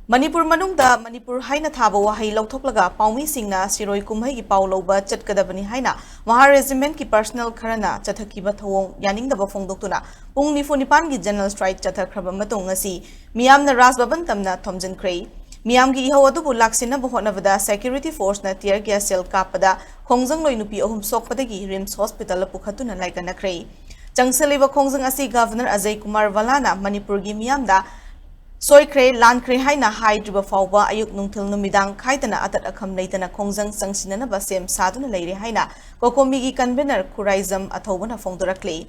Manipur manungda Manipur haina thaba wahai lauthokalaga paumi singna siroi kumhai gi pauloba chatkadabani haina Maha Regiment ki personal kharana chathakiba thawong yaningdaba phongdoktuna pung nifunipan gi general strike chathakhraba matung ngasi miyamna Bhavan tamna Thomjinnakre miyam gi iho adubu laksina bohonavada security force na tear gas cell kapada khongjang loi nupi ahum sokpadagi rims hospital pukhatuna laikanakre changseliba khongjang asi governor Ajay Kumar Valana Manipur gi miyamda Soikre Lankre haina haidriba fawba ayuk nungthil numidang khaitana atat akham leitana khongjang sangsinana basem saduna leire haina kokomi gi convener Khuraizam athobana phongdorakle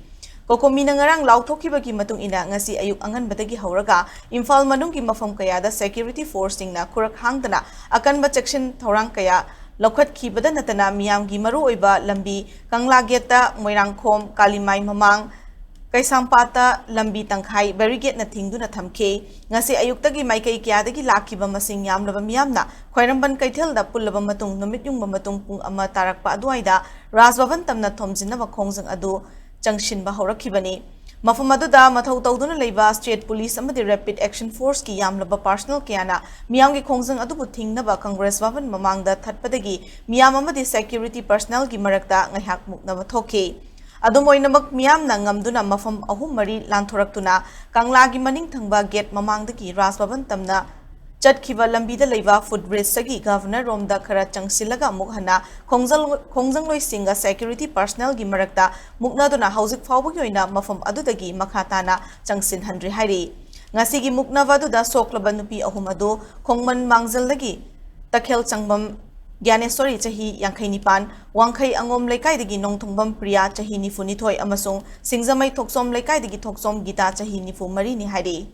kokomi na ngarang lauthokiba gi matung ina ngasi ayuk angan badagi hauraga Imphal manung gi mafam kaya da security force singna khurak hangdana akan ba section thorang kaya lokhat khibada natana miyam gi maru oiba lambi kangla geta moirangkhom kalimai mamang Kaisampata lambi tangkhai barricade na thingduna thamke ngasi ayuktagi maikai kyadagi lakhiba masing yamlaba miyamna khwairamban kaithelda pullaba matung numit yungba matung pung ama tarakpa aduaida Bhavan tamna Thomjinnaba khongjang adu changshinba horakhibani mafam aduda mathau tawduna leiba state police amadi rapid action force ki yamlaba personal kyana miyamgi khongjang adubu thingnaba Congress Bhavan mamangda thatpadagi miyam amadi security personnel gi marakta ngaihak muknaba thoke Adumoinamak miyam na ngamduna mafam ahum mari lanthoraktuna kanglagi maning thangba gate mamangdagi Bhavan tamna chatkhiba lambida leiba footbridge sagi governor romda khara changsilaga mukhana khongjang loi singa security personnel gi marakta muknaduna haujik fawbagi oina mafam adudagi makhatana changsin handri hairi ngasigi muknavadu da soklaba nupi ahum adu khongman mangzaldagi takhel changbam Gyanesori chahi Yankai Nipan, Wangkai Angom Lekai digi Nong Thongbam Priya chahi Nifu Nithoi amasung Singzamai Thoksom Lekai digi Thoksom Gita chahi Nifu Mari ni hairi.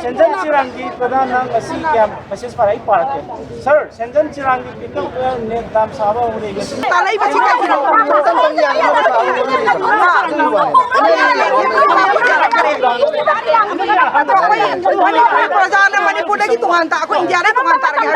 Senjan Chirangi Pradana Masi Camp, Mrs. Parai Park. Sir, Senjan Chirangi Pickle Net Dam Saba Uri. Manipur lagi Tuhan tak aku India lagi Tuhan tak lagi.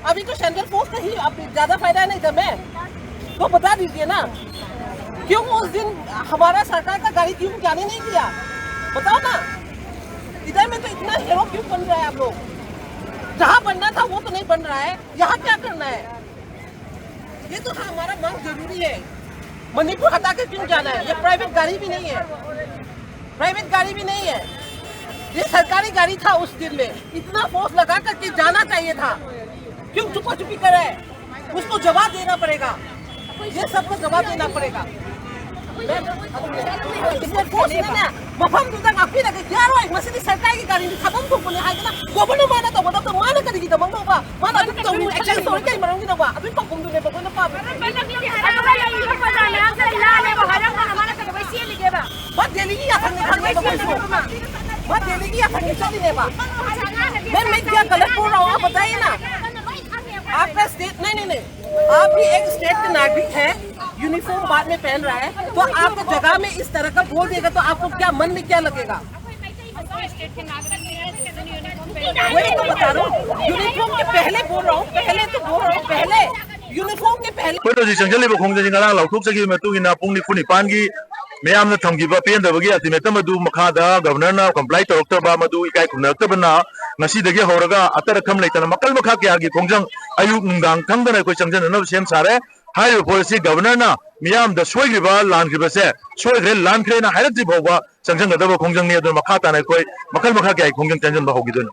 अभी तो central force का ही ज्यादा फायदा नहीं था मैं तो बता दीजिए ना क्यों उस दिन हमारा सरकार का गाड़ी क्यों जाने नहीं दिया बताओ ना इधर में तो इतना हीरो क्यों बन रहा है आप लोग जहाँ बनना था वो तो नहीं बन रहा है यहाँ क्या करना है ये तो हमारा मांग जरूरी है मणिपुर हटा के क्यों जाना है ये प्राइवेट गाड़ी भी नहीं है ये सरकारी गाड़ी था उस दिन में इतना फोर्स लगा करके जाना चाहिए था क्यों छुपा छुपी करे उसको जवाब देना पड़ेगा ये सबको जवाब देना पड़ेगा मफम तुझा काफी लगे यार वो मस्जिद सरकार की गाड़ी खत्म तो बोले है ना गवर्नर माना तो बोला तो माना करेगी तो मंगो बा माना तो एक्शन स्टोरी के मरोंगी ना बा अभी पकड़ दूंगे पकड़ ना पाप बात देली या थंगे बात देली या थंगे चली ने बा मैं क्या गलत बोल रहा हूँ आप बताइए ना आपका स्टेट नहीं आप भी एक स्टेट के नागरिक हैं यूनिफॉर्म बाद में पहन रहा है तो आपको जगह में इस तरह का बोल देगा तो आपको क्या मन में क्या लगेगा वही तो बता रहा हूँ यूनिफॉर्म के पहले बोल रहा हूँ पहले यूनिफॉर्म के पहले कोई तो जिस जंगल में खोंगे जिंगला लाउथुक सकी में तू इना पुंग निफुनी पानगी मैम ने थमगी पेन दबगी अतिमेत मधु मखादा गवर्नर ना कंप्लाई तौरक्तबा मधु इकाई खुनक्तबना ngasi horaga atara kham leitana makal makha kya gi khongjang ayuk nungang thangdana koi changjanana sem sare hayo policy governor na miyam da soigriba landriba se soigre landkhre na hairati bhawba changjang da khongjang ni adu makha ta na koi makal makha kya khongjang chanjan ba hogi dun